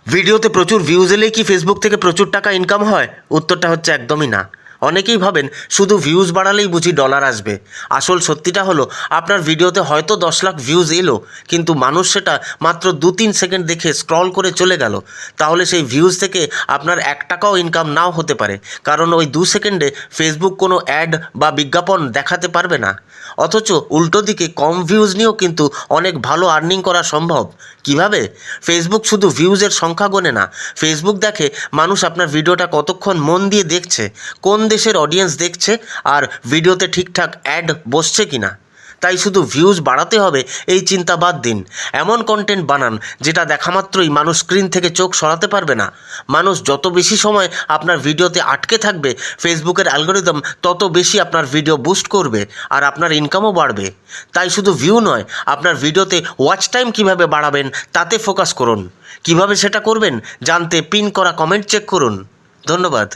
ভিডিওতে প্রচুর ভিউজ এলেই কি ফেসবুক থেকে প্রচুর টাকা ইনকাম হয়? উত্তরটা হচ্ছে একদমই না। অনেকেই ভাবেন শুধু ভিউজ বাড়ালেই বুঝি ডলার আসবে। আসল সত্যিটা হলো আপনার ভিডিওতে হয়তো 10 লাখ ভিউজ এলো, কিন্তু মানুষ সেটা মাত্র 2-3 সেকেন্ড দেখে স্ক্রল করে চলে গেল। তাহলে সেই ভিউজ থেকে আপনার 1 টাকাও ইনকাম নাও হতে পারে, কারণ ওই 2 সেকেন্ডে ফেসবুক কোনো অ্যাড বা বিজ্ঞাপন দেখাতে পারবে না। অথচ উল্টো দিকে কম ভিউজ নিয়েও কিন্তু অনেক ভালো আর্নিং করা সম্ভব। কিভাবে? ফেসবুক শুধু ভিউজের সংখ্যা গোনে না, ফেসবুক দেখে মানুষ আপনার ভিডিওটা কতক্ষণ মন দিয়ে দেখছে, কোন দেশের অডিয়েন্স দেখছে, আর ভিডিওতে ঠিকঠাক অ্যাড বসছে কিনা। তাই শুধু ভিউজ বাড়াতে হবে এই চিন্তা বাদ দিন। এমন কন্টেন্ট বানান যেটা দেখা মাত্রই মানুষ স্ক্রিন থেকে চোখ সরাতে পারবে না। মানুষ যত বেশি সময় আপনার ভিডিওতে আটকে থাকবে, ফেসবুকের অ্যালগোরিদম তত বেশি আপনার ভিডিও বুস্ট করবে, আর আপনার ইনকামও বাড়বে। তাই শুধু ভিউ নয়, আপনার ভিডিওতে ওয়াচ টাইম কীভাবে বাড়াবেন তাতে ফোকাস করুন। কিভাবে সেটা করবেন জানতে পিন করা কমেন্ট চেক করুন। ধন্যবাদ।